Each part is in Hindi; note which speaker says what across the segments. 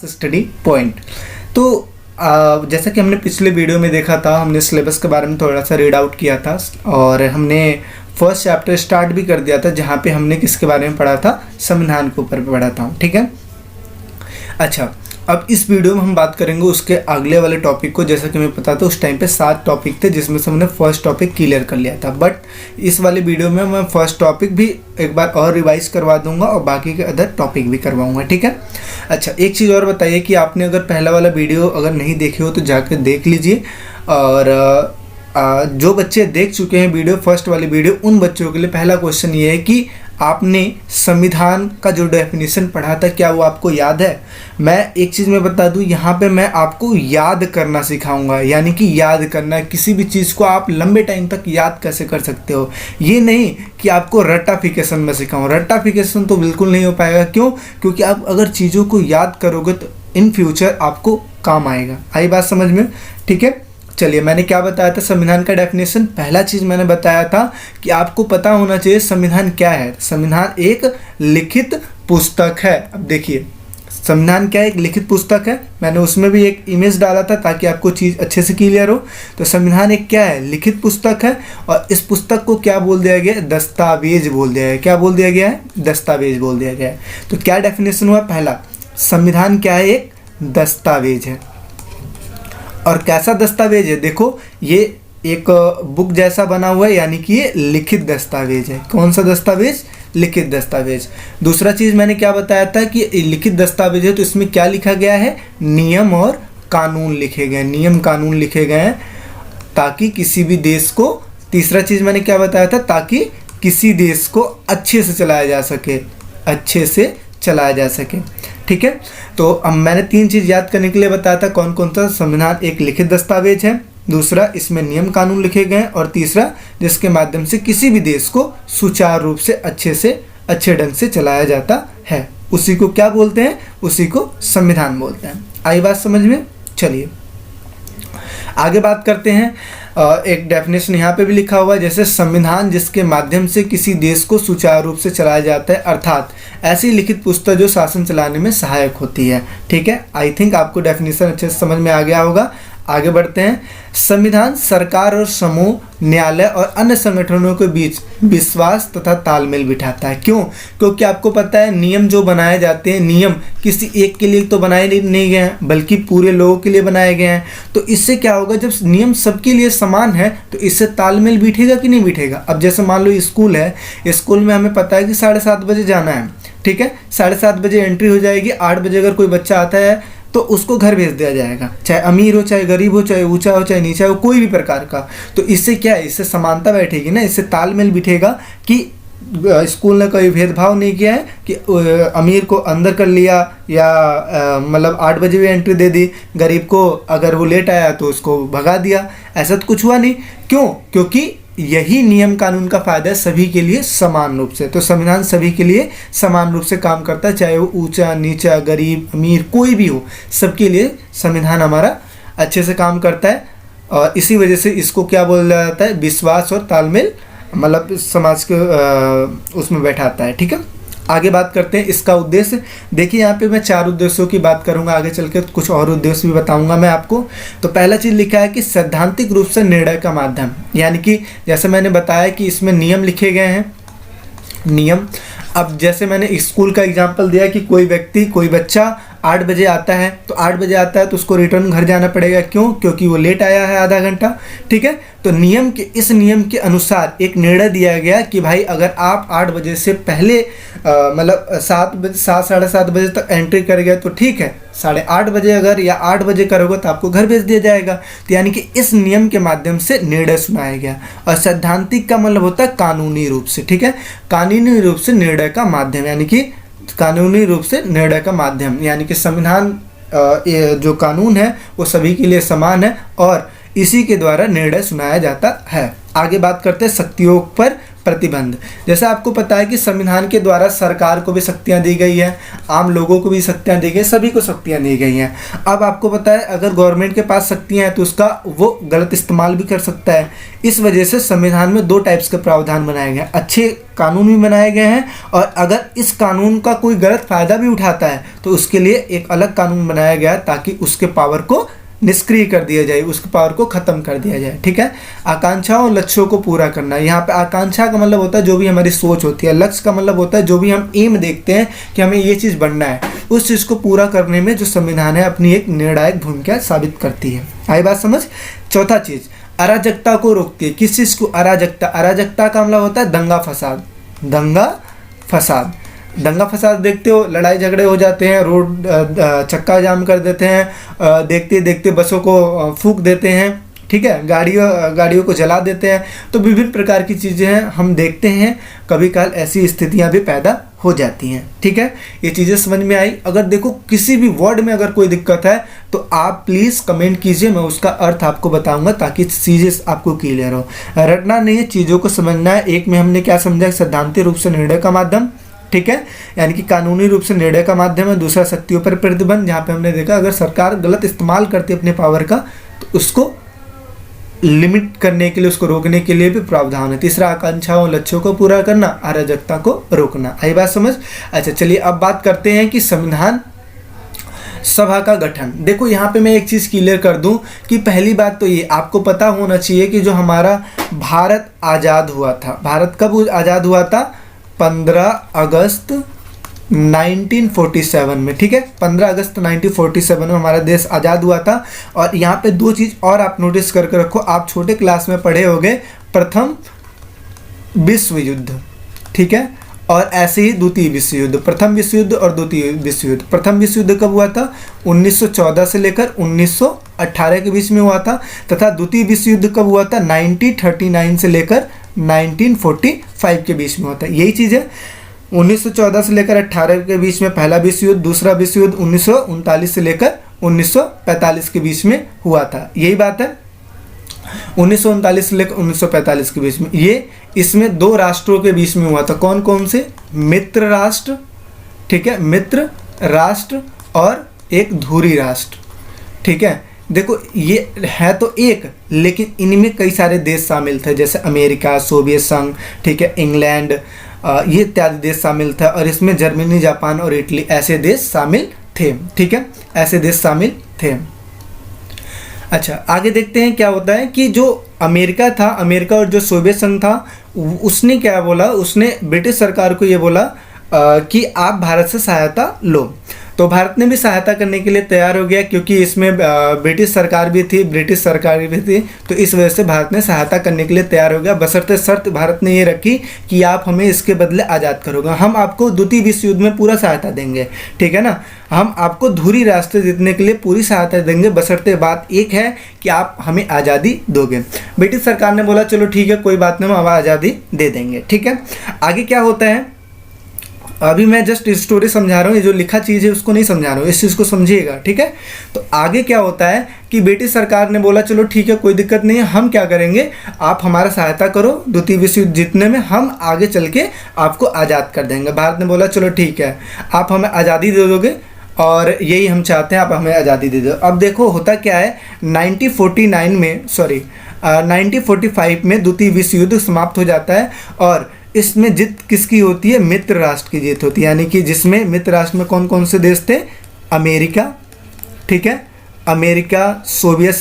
Speaker 1: Study point. तो जैसा कि हमने पिछले वीडियो में देखा था, हमने सिलेबस के बारे में थोड़ा सा रीड आउट किया था और हमने फर्स्ट चैप्टर स्टार्ट भी कर दिया था, जहाँ पे हमने किसके बारे में पढ़ा था, संविधान के ऊपर पढ़ा था। ठीक है। अच्छा, अब इस वीडियो में हम बात करेंगे उसके अगले वाले टॉपिक को। जैसा कि मैं पता था उस टाइम पे 7 टॉपिक थे, जिसमें से हमने फर्स्ट टॉपिक क्लियर कर लिया था, बट इस वाले वीडियो में मैं फर्स्ट टॉपिक भी एक बार और रिवाइज करवा दूंगा और बाकी के अदर टॉपिक भी करवाऊंगा। ठीक है। अच्छा, एक चीज़ और बताइए कि आपने अगर पहला वाला वीडियो अगर नहीं देखे हो तो जाकर देख लीजिए, और जो बच्चे देख चुके हैं वीडियो, फर्स्ट वाली वीडियो, उन बच्चों के लिए पहला क्वेश्चन ये है कि आपने संविधान का जो डेफिनेशन पढ़ा था क्या वो आपको याद है। मैं एक चीज़ मैं बता दूं, यहाँ पे मैं आपको याद करना सिखाऊंगा, यानी कि याद करना, किसी भी चीज़ को आप लंबे टाइम तक याद कैसे कर सकते हो। ये नहीं कि आपको रट्टाफिकेशन में सिखाऊँ, रट्टाफिकेशन तो बिल्कुल नहीं हो पाएगा। क्यों? क्योंकि आप अगर चीज़ों को याद करोगे तो इन फ्यूचर आपको काम आएगा। आई बात समझ में? ठीक है। चलिए, मैंने क्या बताया था संविधान का डेफिनेशन। पहला चीज़ मैंने बताया था कि आपको पता होना चाहिए संविधान क्या है। संविधान एक लिखित पुस्तक है। अब देखिए, संविधान क्या है? एक लिखित पुस्तक है। मैंने उसमें भी एक इमेज डाला था ताकि आपको चीज़ अच्छे से क्लियर हो। तो संविधान एक क्या है? लिखित पुस्तक है। और इस पुस्तक को क्या बोल दिया गया है? दस्तावेज बोल दिया है। क्या बोल दिया गया है? दस्तावेज बोल दिया गया है। तो क्या डेफिनेशन हुआ? पहला, संविधान क्या है? एक दस्तावेज है। और कैसा दस्तावेज है? देखो, ये एक बुक जैसा बना हुआ है, यानी कि ये लिखित दस्तावेज है। कौन सा दस्तावेज? लिखित दस्तावेज। दूसरा चीज़ मैंने क्या बताया था कि लिखित दस्तावेज है तो इसमें क्या लिखा गया है? नियम और कानून लिखे गए, नियम कानून लिखे गए हैं ताकि किसी भी देश को, तीसरा चीज़ मैंने क्या बताया था, ताकि किसी देश को अच्छे से चलाया जा सके, अच्छे से चलाया जा सके। ठीक है। तो अब मैंने 3 चीज़ याद करने के लिए बताया था। कौन कौन सा? संविधान एक लिखित दस्तावेज है, दूसरा इसमें नियम कानून लिखे गए हैं, और तीसरा जिसके माध्यम से किसी भी देश को सुचारू रूप से अच्छे ढंग से चलाया जाता है, उसी को क्या बोलते हैं? उसी को संविधान बोलते हैं। आई बात समझ में? चलिए आगे बात करते हैं। एक डेफिनेशन यहाँ पे भी लिखा हुआ है, जैसे संविधान जिसके माध्यम से किसी देश को सुचारू रूप से चलाया जाता है, अर्थात ऐसी लिखित पुस्तक जो शासन चलाने में सहायक होती है। ठीक है। आई थिंक आपको डेफिनेशन अच्छे से समझ में आ गया होगा। आगे बढ़ते हैं। संविधान सरकार और समूह, न्यायालय और अन्य संगठनों के बीच विश्वास तथा तालमेल बिठाता है। क्यों? क्योंकि आपको पता है नियम जो बनाए जाते हैं, नियम किसी एक के लिए तो बनाए नहीं गए हैं, बल्कि पूरे लोगों के लिए बनाए गए हैं। तो इससे क्या होगा, जब नियम सबके लिए समान है तो इससे तालमेल बिठेगा कि नहीं बिठेगा। अब जैसे मान लो स्कूल है, स्कूल में हमें पता है कि 7:30 बजे जाना है। ठीक है। 7:30 बजे एंट्री हो जाएगी। 8 बजे अगर कोई बच्चा आता है तो उसको घर भेज दिया जाएगा, चाहे अमीर हो, चाहे गरीब हो, चाहे ऊंचा हो, चाहे नीचा हो, कोई भी प्रकार का। तो इससे क्या है? इससे समानता बैठेगी ना, इससे तालमेल बिठेगा कि स्कूल ने कोई भेदभाव नहीं किया है कि अमीर को अंदर कर लिया या मतलब 8 बजे भी एंट्री दे दी, गरीब को अगर वो लेट आया तो उसको भगा दिया। ऐसा तो कुछ हुआ नहीं। क्यों? क्योंकि यही नियम कानून का फायदा है सभी के लिए समान रूप से। तो संविधान सभी के लिए समान रूप से काम करता है, चाहे वो ऊंचा नीचा, गरीब अमीर, कोई भी हो, सबके लिए संविधान हमारा अच्छे से काम करता है। और इसी वजह से इसको क्या बोला जाता है? विश्वास और तालमेल, मतलब समाज के उसमें बैठाता है। ठीक है। आगे बात करते हैं इसका उद्देश्य। देखिए, यहाँ पे मैं 4 उद्देश्यों की बात करूंगा, आगे चल के कुछ और उद्देश्य भी बताऊंगा मैं आपको। तो पहला चीज़ लिखा है कि सैद्धांतिक रूप से निर्णय का माध्यम, यानी कि जैसे मैंने बताया कि इसमें नियम लिखे गए हैं, नियम। अब जैसे मैंने स्कूल का एग्जांपल दिया कि कोई व्यक्ति, कोई बच्चा 8 बजे आता है, तो 8 बजे आता है तो उसको रिटर्न घर जाना पड़ेगा। क्यों? क्योंकि वो लेट आया है आधा घंटा। ठीक है। तो इस नियम के अनुसार एक निर्णय दिया गया कि भाई अगर आप 8 बजे से पहले मतलब 7 साढ़े 7 बजे तक एंट्री कर गए तो ठीक है, 8:30 बजे अगर या 8 बजे करोगे तो आपको घर भेज दिया जाएगा। तो यानी कि इस नियम के माध्यम से निर्णय सुनाया गया। और सैद्धांतिक का मतलब होता है कानूनी रूप से। ठीक है। कानूनी रूप से निर्णय का माध्यम, यानी कि कानूनी रूप से निर्णय का माध्यम, यानी कि संविधान जो कानून है वो सभी के लिए समान है और इसी के द्वारा निर्णय सुनाया जाता है। आगे बात करते हैं शक्तियों पर प्रतिबंध। जैसे आपको पता है कि संविधान के द्वारा सरकार को भी शक्तियां दी गई है, आम लोगों को भी शक्तियां दी गई, सभी को शक्तियां दी गई हैं। अब आपको पता है अगर गवर्नमेंट के पास शक्तियां हैं तो उसका वो गलत इस्तेमाल भी कर सकता है। इस वजह से संविधान में 2 टाइप्स के प्रावधान बनाए गए हैं, अच्छे कानून भी बनाए गए हैं, और अगर इस कानून का कोई गलत फायदा भी उठाता है तो उसके लिए एक अलग कानून बनाया गया है ताकि उसके पावर को निष्क्रिय कर दिया जाए, उसके पावर को खत्म कर दिया जाए। ठीक है, आकांक्षाओं और लक्ष्यों को पूरा करना। यहाँ पे आकांक्षा का मतलब होता है जो भी हमारी सोच होती है, लक्ष्य का मतलब होता है जो भी हम एम देखते हैं कि हमें ये चीज़ बनना है, उस चीज़ को पूरा करने में जो संविधान है अपनी एक निर्णायक भूमिका साबित करती है। आई बात समझ। चौथा चीज़, अराजकता को रोकती है। किस चीज़ को? अराजकता। अराजकता का मतलब होता है दंगा फसाद। दंगा फसाद, दंगा फसाद देखते हो, लड़ाई झगड़े हो जाते हैं, रोड चक्का जाम कर देते हैं, देखते देखते बसों को फूंक देते हैं, ठीक है, गाड़ियों को जला देते हैं। तो विभिन्न प्रकार की चीज़ें हैं हम देखते हैं, कभी काल ऐसी स्थितियां भी पैदा हो जाती हैं। ठीक है, ये चीज़ें समझ में आई। अगर देखो किसी भी वर्ड में अगर कोई दिक्कत है तो आप प्लीज़ कमेंट कीजिए, मैं उसका अर्थ आपको बताऊंगा ताकि चीज़ें आपको क्लियर हो। रटना नहीं है, चीज़ों को समझना है। एक में हमने क्या समझा, सैद्धांतिक रूप से निर्णय का माध्यम, ठीक है, यानी कि कानूनी रूप से निर्णय का माध्यम है। दूसरा शक्तियों पर प्रतिबंध, जहाँ पे हमने देखा अगर सरकार गलत इस्तेमाल करती है अपने पावर का तो उसको लिमिट करने के लिए, उसको रोकने के लिए भी प्रावधान है। तीसरा आकांक्षाओं लक्ष्यों को पूरा करना, अराजकता को रोकना। आई बात समझ। अच्छा चलिए अब बात करते हैं कि संविधान सभा का गठन। देखो यहाँ पे मैं एक चीज़ क्लियर कर दूं कि पहली बात तो ये आपको पता होना चाहिए कि जो हमारा भारत आज़ाद हुआ था, भारत कब आज़ाद हुआ था? 15 अगस्त 1947 में। ठीक है, 15 अगस्त 1947 में हमारा देश आज़ाद हुआ था। और यहाँ पे 2 चीज़ और आप नोटिस करके रखो, आप छोटे क्लास में पढ़े होंगे प्रथम विश्व युद्ध, ठीक है, और ऐसे ही द्वितीय विश्व युद्ध। प्रथम विश्व युद्ध और द्वितीय विश्व युद्ध। प्रथम विश्व युद्ध कब हुआ था? 1914 से लेकर 1918 के बीच में हुआ था। तथा द्वितीय विश्व युद्ध कब हुआ था? 1939 से लेकर 1945 के बीच में होता है। यही चीज़ है, 1914 से लेकर 18 के बीच में पहला विश्व युद्ध, दूसरा विश्व युद्ध 1939 से लेकर 1945 के बीच में हुआ था। यही बात है, 1939 से लेकर 1945 के बीच में। ये इसमें 2 राष्ट्रों के बीच में हुआ था। कौन कौन से? मित्र राष्ट्र, ठीक है, मित्र राष्ट्र और एक धुरी राष्ट्र। ठीक है, देखो ये है तो एक, लेकिन इनमें कई सारे देश शामिल थे, जैसे अमेरिका, सोवियत संघ, ठीक है, इंग्लैंड, ये इत्यादि देश शामिल था। और इसमें जर्मनी, जापान और इटली ऐसे देश शामिल थे। ठीक है, ऐसे देश शामिल थे। अच्छा आगे देखते हैं क्या होता है कि जो अमेरिका था, अमेरिका और जो सोवियत संघ था, उसने क्या बोला, उसने ब्रिटिश सरकार को ये बोला कि आप भारत से सहायता लो। तो भारत ने भी सहायता करने के लिए तैयार हो गया, क्योंकि इसमें ब्रिटिश सरकार भी थी, तो इस वजह से भारत ने सहायता करने के लिए तैयार हो गया। बशर्ते शर्त भारत ने ये रखी कि आप हमें इसके बदले आज़ाद करोगे, हम आपको द्वितीय विश्व युद्ध में पूरा सहायता देंगे, ठीक है ना, हम आपको धुरी रास्ते जीतने के लिए पूरी सहायता देंगे, बशर्ते बात एक है कि आप हमें आज़ादी दोगे। ब्रिटिश सरकार ने बोला चलो ठीक है, कोई बात नहीं, हम आज़ादी दे देंगे। ठीक है, आगे क्या होता है, अभी मैं जस्ट स्टोरी समझा रहा हूँ, ये जो लिखा चीज़ है उसको नहीं समझा रहा हूँ, इस चीज़ को समझिएगा। ठीक है, तो आगे क्या होता है कि ब्रिटिश सरकार ने बोला चलो ठीक है, कोई दिक्कत नहीं है, हम क्या करेंगे, आप हमारा सहायता करो द्वितीय विश्व युद्ध जीतने में, हम आगे चल के आपको आज़ाद कर देंगे। भारत ने बोला चलो ठीक है, आप हमें आज़ादी दे दोगे और यही हम चाहते हैं, आप हमें आज़ादी दे दो। अब देखो होता क्या है, 1945 में द्वितीय विश्व युद्ध समाप्त हो जाता है और इसमें जीत किसकी होती है? मित्र राष्ट्र की जीत होती है, यानी कि जिसमें मित्र राष्ट्र में कौन कौन से देश थे? अमेरिका, ठीक है, अमेरिका, सोवियत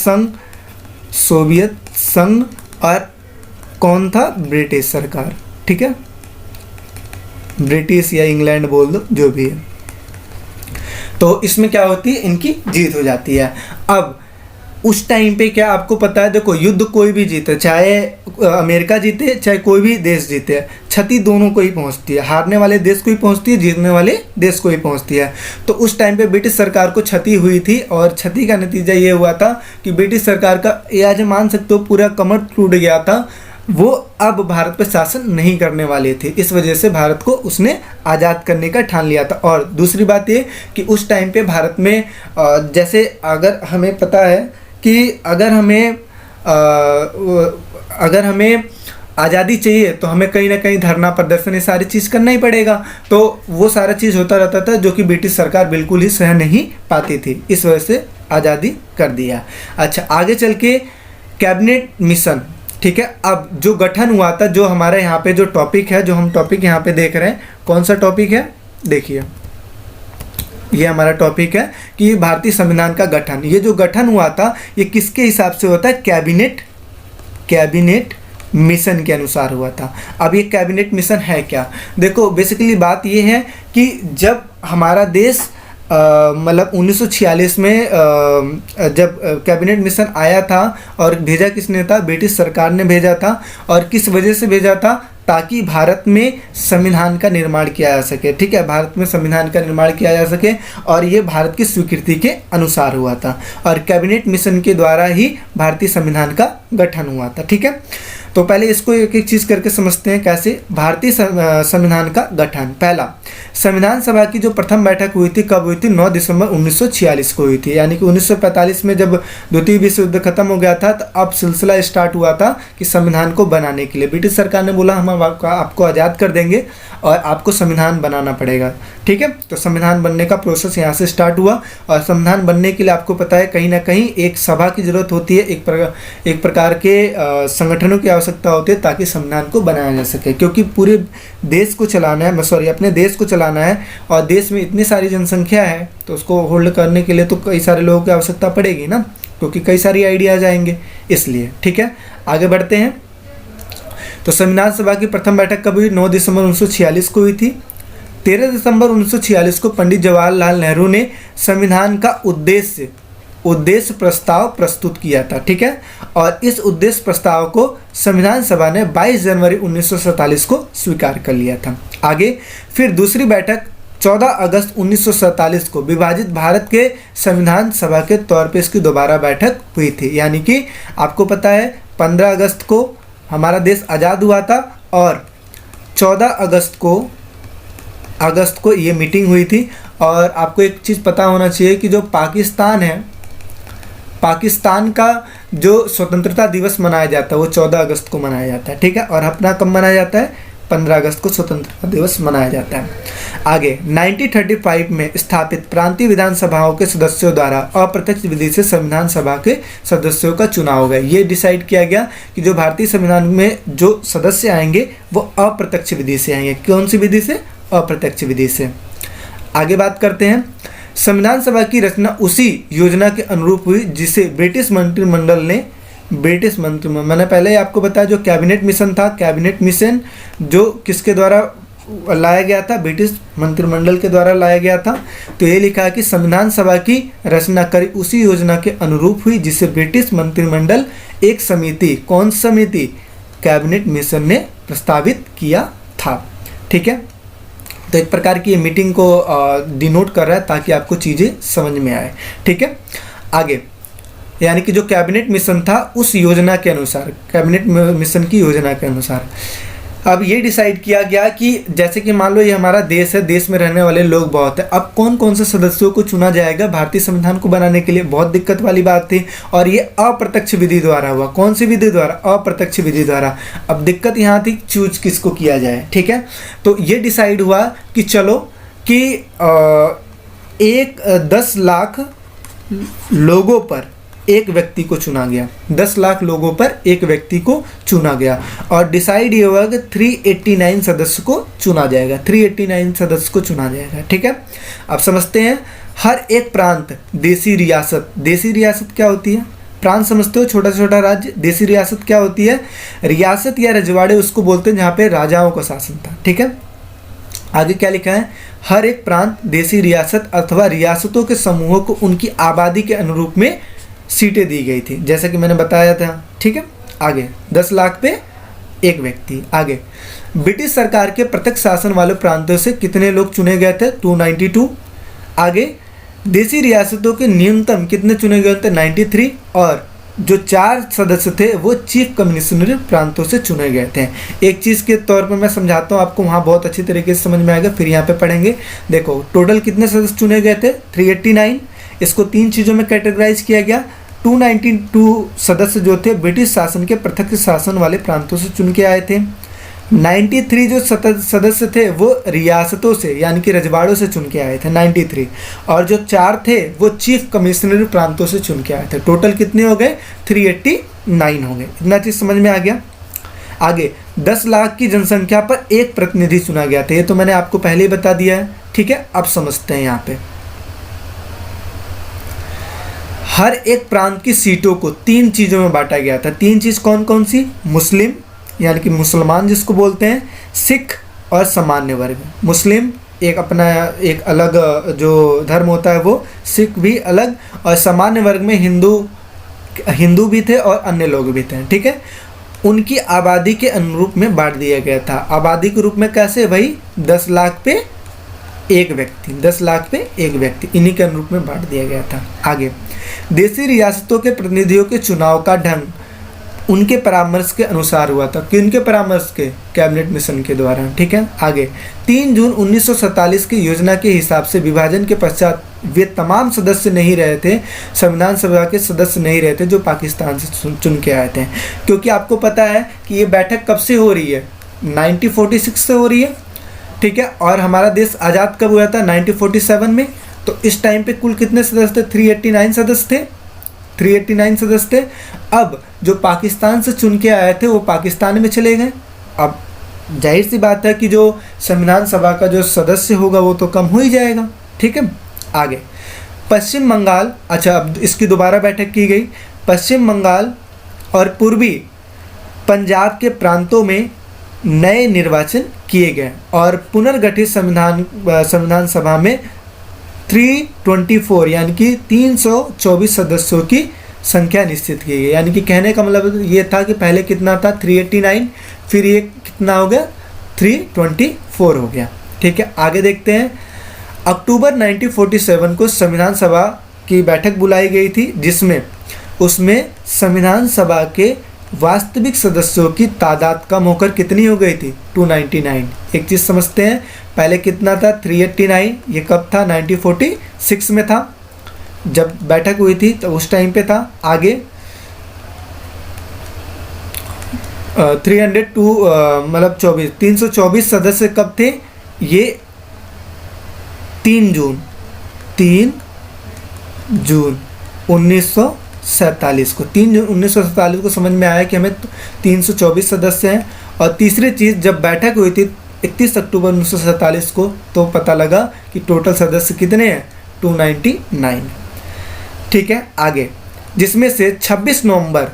Speaker 1: संघ और कौन था? ब्रिटिश सरकार। ठीक है, ब्रिटिश या इंग्लैंड बोल दो, जो भी है। तो इसमें क्या होती है, इनकी जीत हो जाती है। अब उस टाइम पे क्या आपको पता है, देखो युद्ध कोई भी जीते, चाहे अमेरिका जीते चाहे कोई भी देश जीते, क्षति दोनों को ही पहुंचती है, हारने वाले देश को ही पहुंचती है, जीतने वाले देश को ही पहुंचती है। तो उस टाइम पे ब्रिटिश सरकार को क्षति हुई थी और क्षति का नतीजा ये हुआ था कि ब्रिटिश सरकार का आज मान सकते हो पूरा कमर टूट गया था, वो अब भारत पर शासन नहीं करने वाले थे। इस वजह से भारत को उसने आज़ाद करने का ठान लिया था। और दूसरी बात ये कि उस टाइम पे भारत में जैसे अगर हमें पता है कि अगर हमें अगर हमें आज़ादी चाहिए तो हमें कहीं ना कहीं धरना प्रदर्शन ये सारी चीज़ करना ही पड़ेगा। तो वो सारा चीज़ होता रहता था जो कि ब्रिटिश सरकार बिल्कुल ही सह नहीं पाती थी, इस वजह से आज़ादी कर दिया। अच्छा, आगे चल के कैबिनेट मिशन, ठीक है। अब जो गठन हुआ था, जो हमारे यहाँ पे जो टॉपिक है, जो हम टॉपिक यहाँ पे देख रहे हैं, कौन सा टॉपिक है, देखिए ये हमारा टॉपिक है कि भारतीय संविधान का गठन। ये जो गठन हुआ था ये किसके हिसाब से होता है, कैबिनेट मिशन के अनुसार हुआ था। अब ये कैबिनेट मिशन है क्या, देखो बेसिकली बात ये है कि जब हमारा देश मतलब 1946 में जब कैबिनेट मिशन आया था, और भेजा किसने था, ब्रिटिश सरकार ने भेजा था। और किस वजह से भेजा था, ताकि भारत में संविधान का निर्माण किया जा सके, ठीक है, भारत में संविधान का निर्माण किया जा सके, और ये भारत की स्वीकृति के अनुसार हुआ था। और कैबिनेट मिशन के द्वारा ही भारतीय संविधान का गठन हुआ था, ठीक है। तो पहले इसको एक एक चीज़ करके समझते हैं कैसे। भारतीय संविधान का गठन, पहला, संविधान सभा की जो प्रथम बैठक हुई थी, कब हुई थी, 9 दिसंबर 1946 को हुई थी। यानी कि 1945 में जब द्वितीय विश्व युद्ध खत्म हो गया था, तो अब सिलसिला स्टार्ट हुआ था कि संविधान को बनाने के लिए ब्रिटिश सरकार ने बोला हम आपको आज़ाद कर देंगे और आपको संविधान बनाना पड़ेगा, ठीक है। तो संविधान बनने का प्रोसेस यहाँ से स्टार्ट हुआ। और संविधान बनने के लिए आपको पता है कहीं ना कहीं एक सभा की जरूरत होती है, एक प्रकार के संगठनों की आवश्यकता होती है, ताकि संविधान को बनाया जा सके। क्योंकि पूरे देश को चलाना है, अपने देश को चलाना है, और देश में इतनी सारी जनसंख्या है, तो उसको होल्ड करने के लिए तो कई सारे लोगों की आवश्यकता पड़ेगी ना, क्योंकि कई सारी आइडियाज आएंगे, इसलिए, ठीक है। आगे बढ़ते हैं। तो संविधान सभा की प्रथम बैठक कब हुई, 9 दिसंबर 1946 को हुई थी। 13 दिसंबर 1946 को पंडित जवाहरलाल नेहरू ने संविधान का उद्देश्य प्रस्ताव प्रस्तुत किया था, ठीक है। और इस उद्देश्य प्रस्ताव को संविधान सभा ने 22 जनवरी 1947 को स्वीकार कर लिया था। आगे फिर दूसरी बैठक 14 अगस्त 1947 को विभाजित भारत के संविधान सभा के तौर पे इसकी दोबारा बैठक हुई थी। यानी कि आपको पता है 15 अगस्त को हमारा देश आज़ाद हुआ था, और 14 अगस्त को ये मीटिंग हुई थी। और आपको एक चीज़ पता होना चाहिए कि जो पाकिस्तान है, पाकिस्तान का जो स्वतंत्रता दिवस मनाया जाता है वो 14 अगस्त को मनाया जाता है, ठीक है। और अपना कब मनाया जाता है, 15 अगस्त को स्वतंत्रता दिवस मनाया जाता है। आगे 1935 में स्थापित प्रांतीय विधानसभाओं के सदस्यों द्वारा अप्रत्यक्ष विधि से संविधान सभा के सदस्यों का चुनाव होगा। ये डिसाइड किया गया कि जो भारतीय संविधान में जो सदस्य आएंगे वो अप्रत्यक्ष विधि से आएंगे। कौन सी विधि से, अप्रत्यक्ष विधि से। आगे बात करते हैं। संविधान सभा की रचना उसी योजना के अनुरूप हुई जिसे ब्रिटिश मंत्रिमंडल ने, मैंने पहले ही आपको बताया जो कैबिनेट मिशन था, कैबिनेट मिशन जो किसके द्वारा लाया गया था, ब्रिटिश मंत्रिमंडल के द्वारा लाया गया था। तो ये लिखा है कि संविधान सभा की रचना करी उसी योजना के अनुरूप हुई जिसे ब्रिटिश मंत्रिमंडल एक समिति, कौन समिति, कैबिनेट मिशन ने प्रस्तावित किया था, ठीक है। तो एक प्रकार की ये मीटिंग को डिनोट कर रहा है ताकि आपको चीज़ें समझ में आए, ठीक है। आगे यानी कि जो कैबिनेट मिशन था उस योजना के अनुसार, कैबिनेट मिशन की योजना के अनुसार अब ये डिसाइड किया गया कि जैसे कि मान लो ये हमारा देश है, देश में रहने वाले लोग बहुत हैं, अब कौन कौन से सदस्यों को चुना जाएगा भारतीय संविधान को बनाने के लिए, बहुत दिक्कत वाली बात थी। और ये अप्रत्यक्ष विधि द्वारा हुआ, कौन सी विधि द्वारा, अप्रत्यक्ष विधि द्वारा। अब दिक्कत यहाँ थी चूज किसको किया जाए, ठीक है। तो ये डिसाइड हुआ कि चलो कि 10 लाख लोगों पर एक व्यक्ति को चुना गया, 10 लाख लोगों पर एक व्यक्ति को चुना गया। और डिसाइड ये हुआ कि 389 सदस्य को चुना जाएगा, 389 सदस्य को चुना जाएगा, ठीक है। अब समझते हैं हर एक प्रांत, देसी रियासत, देसी रियासत क्या होती है, प्रांत समझते हो, छोटा छोटा राज्य। देसी रियासत क्या होती है, रियासत या रजवाड़े उसको बोलते हैं जहाँ पे राजाओं का शासन था, ठीक है। आगे क्या लिखा है, हर एक प्रांत, देसी रियासत अथवा रियासतों के समूहों को उनकी आबादी के अनुरूप में सीटें दी गई थी, जैसा कि मैंने बताया था, ठीक है। आगे 10 लाख पे एक व्यक्ति। आगे ब्रिटिश सरकार के प्रत्यक्ष शासन वाले प्रांतों से कितने लोग चुने गए थे, 292। आगे देसी रियासतों के न्यूनतम कितने चुने गए थे, 93। और जो 4 सदस्य थे वो चीफ कमिश्नर प्रांतों से चुने गए थे। एक चीज़ के तौर पर मैं समझाता हूँ आपको, वहाँ बहुत अच्छी तरीके से समझ में आएगा, फिर यहाँ पे पढ़ेंगे। देखो टोटल कितने सदस्य चुने गए थे, 389। इसको 3 चीज़ों में कैटेगराइज किया गया, 292 सदस्य जो थे ब्रिटिश शासन के प्रत्यक्ष शासन वाले प्रांतों से चुन के आए थे। 93 जो सदस्य थे वो रियासतों से यानी कि रजवाड़ों से चुन के आए थे 93, और जो 4 थे वो चीफ कमिश्नर प्रांतों से चुन के आए थे। टोटल कितने हो गए? 389 हो गए। इतना चीज़ समझ में आ गया। आगे 10 लाख की जनसंख्या पर एक प्रतिनिधि चुना गया था, ये तो मैंने आपको पहले ही बता दिया है। ठीक है, अब समझते हैं यहाँ पे हर एक प्रांत की सीटों को 3 चीज़ों में बांटा गया था। 3 चीज़ कौन कौन सी? मुस्लिम यानी कि मुसलमान जिसको बोलते हैं, सिख और सामान्य वर्ग। मुस्लिम एक अपना एक अलग जो धर्म होता है वो, सिख भी अलग, और सामान्य वर्ग में हिंदू भी थे और अन्य लोग भी थे। ठीक है, उनकी आबादी के अनुरूप में बांट दिया गया था। आबादी के रूप में कैसे? भाई 10 लाख पे एक व्यक्ति, 10 लाख पे एक व्यक्ति, इन्हीं के अनुरूप में बांट दिया गया था। आगे देशी रियासतों के प्रतिनिधियों के चुनाव का ढंग उनके परामर्श के अनुसार हुआ था। किनके परामर्श के? कैबिनेट मिशन के द्वारा। ठीक है, आगे 3 जून 1947 की योजना के हिसाब से विभाजन के पश्चात वे तमाम सदस्य नहीं रहे थे, संविधान सभा के सदस्य नहीं रहे थे जो पाकिस्तान से चुन के आए थे। क्योंकि आपको पता है कि ये बैठक कब से हो रही है? 1946 से हो रही है। ठीक है, और हमारा देश आज़ाद कब हुआ था? 1947 में। तो इस टाइम पे कुल कितने सदस्य थे? 389 सदस्य थे। 389 सदस्य थे। अब जो पाकिस्तान से चुन के आए थे वो पाकिस्तान में चले गए। अब जाहिर सी बात है कि जो संविधान सभा का जो सदस्य होगा वो तो कम हो ही जाएगा। ठीक है, आगे पश्चिम बंगाल, अच्छा अब इसकी दोबारा बैठक की गई। पश्चिम बंगाल और पूर्वी पंजाब के प्रांतों में नए निर्वाचन किए गए और पुनर्गठित संविधान सभा में 324 यानी कि 324 सदस्यों की संख्या निश्चित की गई। यानी कि कहने का मतलब ये था कि पहले कितना था? 389, फिर ये कितना हो गया? 324 हो गया। ठीक है, आगे देखते हैं। अक्टूबर 1947 को संविधान सभा की बैठक बुलाई गई थी, जिसमें उसमें संविधान सभा के वास्तविक सदस्यों की तादाद कम होकर कितनी हो गई थी? 299। एक चीज़ समझते हैं, पहले कितना था? 389। ये कब था? 1946 में था, जब बैठक हुई थी तो उस टाइम पे था। आगे 302 मतलब 324 सदस्य कब थे? ये 3 जून 1947 को, 3 जून 1947 को समझ में आया कि हमें 324 सदस्य हैं। और तीसरी चीज़, जब बैठक हुई थी 31 अक्टूबर 1947 को, तो पता लगा कि टोटल सदस्य कितने हैं? 299। ठीक है, आगे जिसमें से 26 नवंबर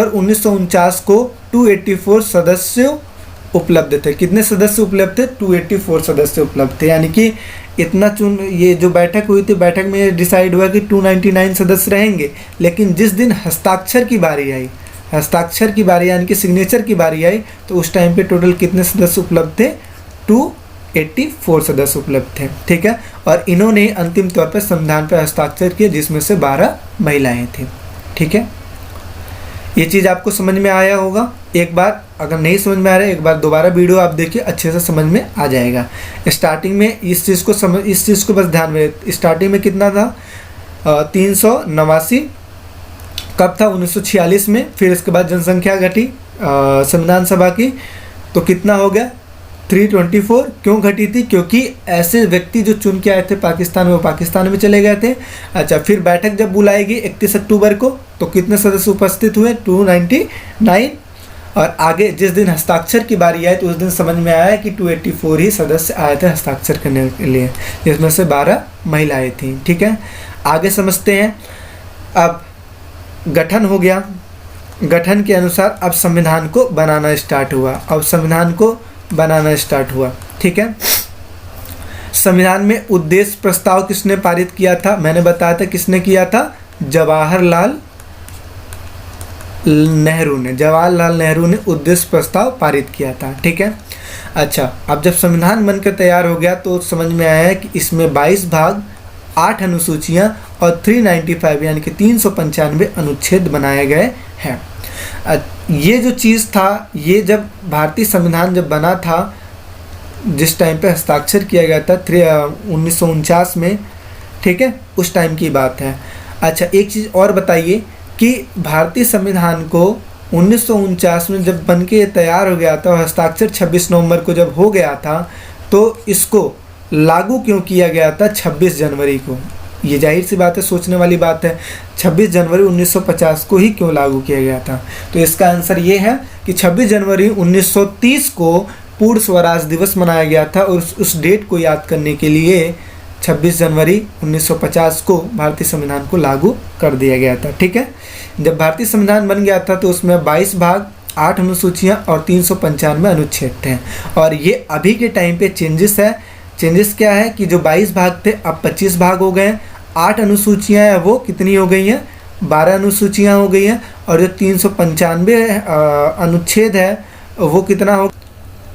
Speaker 1: 1949 को 284 सदस्य उपलब्ध थे। कितने सदस्य उपलब्ध थे? 284 सदस्य उपलब्ध थे। यानी कि इतना ये जो बैठक हुई थी, बैठक में डिसाइड हुआ कि 299 सदस्य रहेंगे, लेकिन जिस दिन हस्ताक्षर की बारी आई यानी कि सिग्नेचर की बारी आई, तो उस टाइम पे टोटल कितने सदस्य उपलब्ध थे? 284 सदस्य उपलब्ध थे। ठीक है, और इन्होंने अंतिम तौर पर संविधान पर हस्ताक्षर किए, जिसमें से 12 महिलाएं थीं। ठीक है, ये चीज़ आपको समझ में आया होगा। एक बार अगर नहीं समझ में आ रहा है, एक बार दोबारा वीडियो आप देखिए, अच्छे से समझ में आ जाएगा। स्टार्टिंग में इस चीज़ को बस ध्यान में, स्टार्टिंग में कितना था? 389 कब था? 1946 में। फिर इसके बाद जनसंख्या घटी संविधान सभा की, तो कितना हो गया? 324। क्यों घटी थी? क्योंकि ऐसे व्यक्ति जो चुन के आए थे पाकिस्तान में, वो पाकिस्तान में चले गए थे। अच्छा, फिर बैठक जब बुलाई गई 31 अक्टूबर को, तो कितने सदस्य उपस्थित हुए? 299। और आगे जिस दिन हस्ताक्षर की बारी आई, तो उस दिन समझ में आया कि 284 ही सदस्य आए थे हस्ताक्षर करने के लिए, जिसमें से 12 महिलाएं थीं। ठीक है, आगे समझते हैं। अब गठन हो गया, गठन के अनुसार अब संविधान को बनाना स्टार्ट हुआ। ठीक है, संविधान में उद्देश्य प्रस्ताव किसने पारित किया था? मैंने बताया था किसने किया था? जवाहरलाल नेहरू ने उद्देश्य प्रस्ताव पारित किया था। ठीक है, अच्छा अब जब संविधान बनकर तैयार हो गया तो समझ में आया कि इसमें 22 भाग, 8 अनुसूचियां और 395 यानी कि 395 अनुच्छेद बनाए गए हैं। ये जो चीज़ था, ये जब भारतीय संविधान जब बना था, जिस टाइम पे हस्ताक्षर किया गया था 1949 में, ठीक है, उस टाइम की बात है। अच्छा, एक चीज़ और बताइए कि भारतीय संविधान को 1949 में जब बन के तैयार हो गया था और हस्ताक्षर 26 नवंबर को जब हो गया था, तो इसको लागू क्यों किया गया था 26 जनवरी को? ये जाहिर सी बात है, सोचने वाली बात है, 26 जनवरी 1950 को ही क्यों लागू किया गया था? तो इसका आंसर ये है कि 26 जनवरी 1930 को पूर्ण स्वराज दिवस मनाया गया था और उस डेट को याद करने के लिए 26 जनवरी 1950 को भारतीय संविधान को लागू कर दिया गया था। ठीक है, जब भारतीय संविधान बन गया था तो उसमें 22 भाग, 8 अनुसूचियाँ और 395 अनुच्छेद थे। और ये अभी के टाइम पे चेंजेस है। चेंजेस क्या है कि जो 22 भाग थे अब 25 भाग हो गए, 8 अनुसूचियाँ हैं वो कितनी हो गई हैं, 12 अनुसूचियाँ हो गई हैं, और जो 395 अनुच्छेद है वो कितना हो,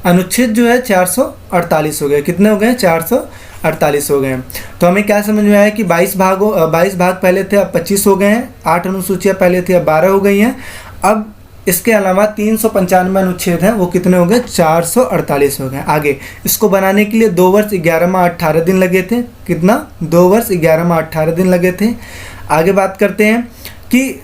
Speaker 1: अनुच्छेद जो है 448 हो गए। कितने हो गए? 448 हो गए। तो हमें क्या समझ में आया कि 22 भाग पहले थे, अब 25 हो गए हैं। 8 अनुसूचियाँ पहले थी, अब 12 हो गई हैं। अब इसके अलावा 395 अनुच्छेद हैं, वो कितने हो गए? 448 हो गए। आगे इसको बनाने के लिए 2 वर्ष 11 माह 18 दिन लगे थे। कितना? 2 वर्ष 11 माह 18 दिन लगे थे। आगे बात करते हैं कि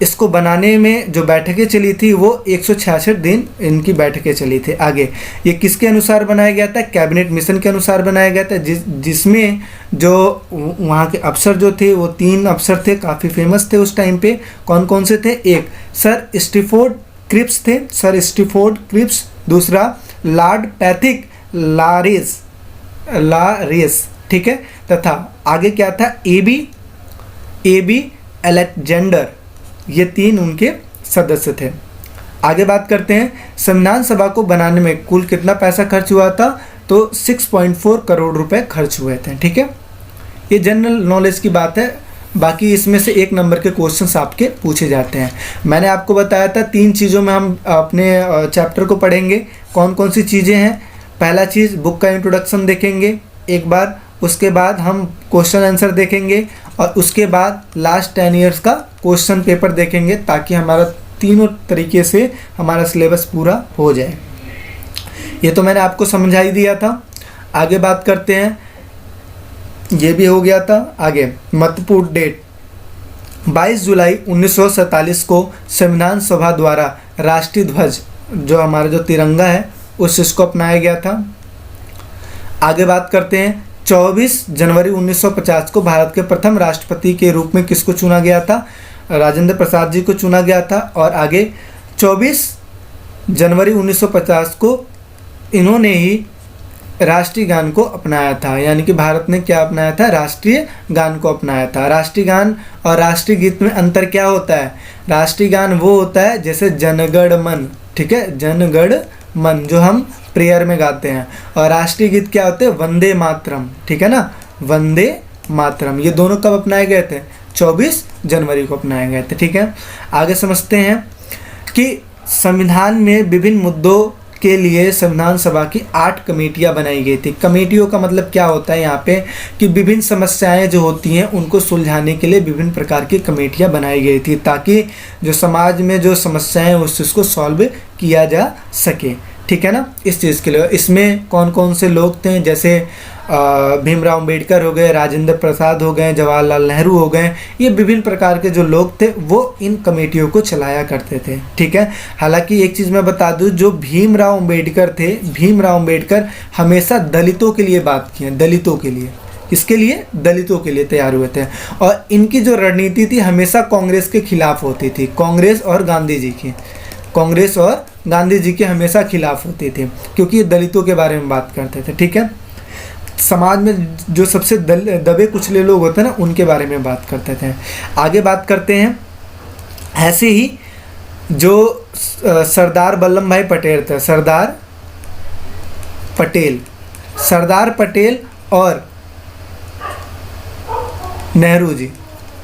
Speaker 1: इसको बनाने में जो बैठकें चली थी वो 166 दिन इनकी बैठकें चली थी। आगे ये किसके अनुसार बनाया गया था? कैबिनेट मिशन के अनुसार बनाया गया था, जिसमें जो वहाँ के अफसर जो थे वो 3 अफसर थे, काफ़ी फेमस थे उस टाइम पे। कौन कौन से थे? एक सर स्टीफोर्ड क्रिप्स थे, सर स्टीफोर्ड क्रिप्स। दूसरा लॉर्ड पैथिक लारेस, ठीक है। तथा आगे क्या था? एबी एलेक्जेंडर, ये 3 उनके सदस्य थे। आगे बात करते हैं संविधान सभा को बनाने में कुल कितना पैसा खर्च हुआ था? तो 6.4 करोड़ रुपए खर्च हुए थे। ठीक है, ये जनरल नॉलेज की बात है। बाकी इसमें से 1 नंबर के क्वेश्चंस आपके पूछे जाते हैं। मैंने आपको बताया था 3 चीज़ों में हम अपने चैप्टर को पढ़ेंगे। कौन कौन सी चीज़ें हैं? पहला चीज़ बुक का इंट्रोडक्शन देखेंगे एक बार, उसके बाद हम क्वेश्चन आंसर देखेंगे, और उसके बाद लास्ट 10 ईयर्स का क्वेश्चन पेपर देखेंगे, ताकि हमारा तीनों तरीके से हमारा सिलेबस पूरा हो जाए। ये तो मैंने आपको समझा ही दिया था। आगे बात करते हैं, ये भी हो गया था। आगे महत्वपूर्ण डेट 22 जुलाई 1947 को संविधान सभा द्वारा राष्ट्रीय ध्वज, जो हमारा जो तिरंगा है, उस इसको अपनाया गया था। आगे बात करते हैं 24 जनवरी 1950 को भारत के प्रथम राष्ट्रपति के रूप में किसको चुना गया था? राजेंद्र प्रसाद जी को चुना गया था। और आगे 24 जनवरी 1950 को इन्होंने ही राष्ट्रीय गान को अपनाया था, यानी कि भारत ने क्या अपनाया था? राष्ट्रीय गान को अपनाया था। राष्ट्रीय गान और राष्ट्रीय गीत में अंतर क्या होता है? राष्ट्रीय गान वो होता है जैसे जनगण मन, ठीक है, जनगण मन, जो हम प्रेयर में गाते हैं। और राष्ट्रीय गीत क्या होते हैं? वंदे मातरम, ठीक है ना, वंदे मातरम। ये दोनों कब अपनाए गए थे? 24 जनवरी को अपनाए गए थे। ठीक है, आगे समझते हैं कि संविधान में विभिन्न मुद्दों के लिए संविधान सभा की 8 कमेटियां बनाई गई थी। कमेटियों का मतलब क्या होता है यहाँ पे कि विभिन्न समस्याएं जो होती हैं उनको सुलझाने के लिए विभिन्न प्रकार की कमेटियां बनाई गई थी, ताकि जो समाज में जो समस्याएं उस चीज़ को सॉल्व किया जा सके। ठीक है ना, इस चीज़ के लिए इसमें कौन कौन से लोग थे? जैसे भीमराव अंबेडकर हो गए, राजेंद्र प्रसाद हो गए, जवाहरलाल नेहरू हो गए। ये विभिन्न प्रकार के जो लोग थे वो इन कमेटियों को चलाया करते थे। ठीक है, हालांकि एक चीज़ मैं बता दूं, जो भीमराव अंबेडकर थे, भीमराव अंबेडकर हमेशा दलितों के लिए बात की है, दलितों के लिए। इसके लिए दलितों के लिए तैयार हुए थे। और इनकी जो रणनीति थी हमेशा कांग्रेस के खिलाफ होती थी, कांग्रेस और गांधी जी की, कांग्रेस और गांधी जी के हमेशा खिलाफ होते थे, क्योंकि ये दलितों के बारे में बात करते थे। ठीक है, समाज में जो सबसे दबे कुचले लोग होते हैं ना, उनके बारे में बात करते थे। आगे बात करते हैं, ऐसे ही जो सरदार वल्लभ भाई पटेल थे, सरदार पटेल और नेहरू जी,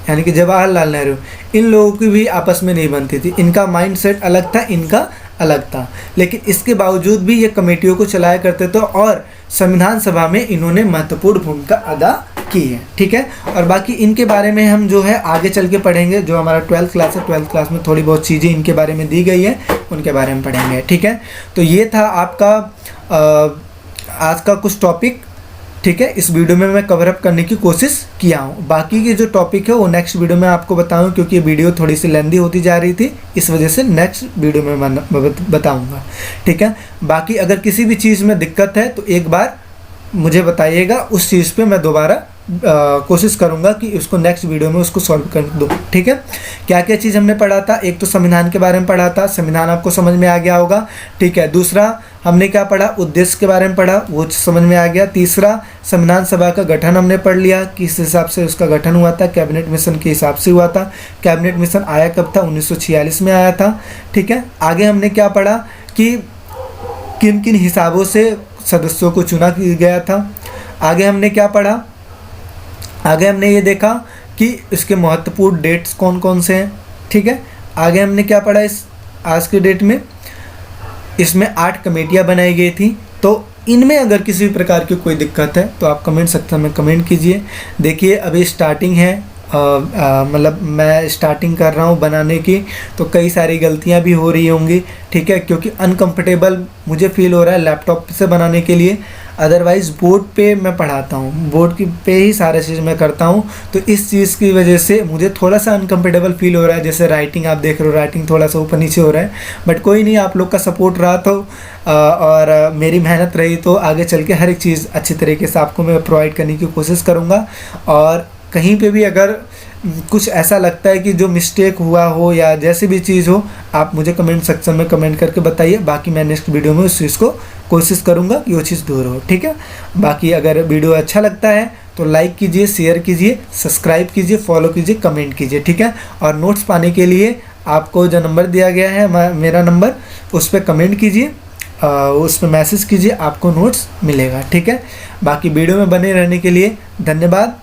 Speaker 1: यानी कि जवाहरलाल नेहरू, इन लोगों की भी आपस में नहीं बनती थी। इनका माइंडसेट अलग था, इनका अलग था, लेकिन इसके बावजूद भी ये कमेटियों को चलाया करते थे और संविधान सभा में इन्होंने महत्वपूर्ण भूमिका अदा की है। ठीक है, और बाकी इनके बारे में हम जो है आगे चल के पढ़ेंगे। जो हमारा 12th क्लास है, 12th क्लास में थोड़ी बहुत चीज़ें इनके बारे में दी गई है, उनके बारे में पढ़ेंगे। ठीक है, तो ये था आपका आज का कुछ टॉपिक। ठीक है, इस वीडियो में मैं कवर अप करने की कोशिश किया हूँ। बाकी के जो टॉपिक है वो नेक्स्ट वीडियो में आपको बताऊँ, क्योंकि ये वीडियो थोड़ी सी लेंदी होती जा रही थी, इस वजह से नेक्स्ट वीडियो में मैं बताऊँगा। ठीक है, बाकी अगर किसी भी चीज़ में दिक्कत है तो एक बार मुझे बताइएगा, उस चीज़ पे मैं दोबारा कोशिश करूंगा कि उसको नेक्स्ट वीडियो में उसको सॉल्व कर दूँ। ठीक है, क्या क्या चीज़ हमने पढ़ा था, एक तो संविधान के बारे में पढ़ा था, संविधान आपको समझ में आ गया होगा। ठीक है, दूसरा हमने क्या पढ़ा, उद्देश्य के बारे में पढ़ा, वो समझ में आ गया। तीसरा, संविधान सभा का गठन हमने पढ़ लिया, किस हिसाब से उसका गठन हुआ था, कैबिनेट मिशन के हिसाब से हुआ था। कैबिनेट मिशन आया कब था, 1946 में आया था। ठीक है, आगे हमने क्या पढ़ा कि किन किन हिसाबों से सदस्यों को चुना गया था। आगे हमने क्या पढ़ा, आगे हमने ये देखा कि इसके महत्वपूर्ण डेट्स कौन कौन से हैं। ठीक है, आगे हमने क्या पढ़ा, इस आज के डेट में इसमें 8 कमेटियां बनाई गई थी। तो इनमें अगर किसी भी प्रकार की कोई दिक्कत है तो आप कमेंट सेक्शन में कमेंट कीजिए। देखिए अभी स्टार्टिंग है, मतलब मैं स्टार्टिंग कर रहा हूँ बनाने की, तो कई सारी गलतियाँ भी हो रही होंगी। ठीक है, क्योंकि अनकंफर्टेबल मुझे फील हो रहा है लैपटॉप से बनाने के लिए। अदरवाइज़ बोर्ड पे मैं पढ़ाता हूँ, बोर्ड की पे ही सारा चीज़ मैं करता हूँ, तो इस चीज़ की वजह से मुझे थोड़ा सा अनकंफर्टेबल फील हो रहा है। जैसे राइटिंग आप देख रहे हो, राइटिंग थोड़ा सा ऊपर नीचे हो रहा है, बट कोई नहीं, आप लोग का सपोर्ट रहा तो और मेरी मेहनत रही तो आगे चल के हर एक चीज़ अच्छी तरीके से आपको मैं प्रोवाइड करने की कोशिश करूँगा। और कहीं पे भी अगर कुछ ऐसा लगता है कि जो मिस्टेक हुआ हो या जैसी भी चीज़ हो, आप मुझे कमेंट सेक्शन में कमेंट करके बताइए। बाकी मैं नेक्स्ट वीडियो में उस चीज़ को कोशिश करूँगा कि वो चीज़ दूर हो। ठीक है, बाकी अगर वीडियो अच्छा लगता है तो लाइक कीजिए, शेयर कीजिए, सब्सक्राइब कीजिए, फॉलो कीजिए, कमेंट कीजिए। ठीक है, और नोट्स पाने के लिए आपको जो नंबर दिया गया है मेरा नंबर, उस पर कमेंट कीजिए, उस पर मैसेज कीजिए, आपको नोट्स मिलेगा। ठीक है, बाकी वीडियो में बने रहने के लिए धन्यवाद।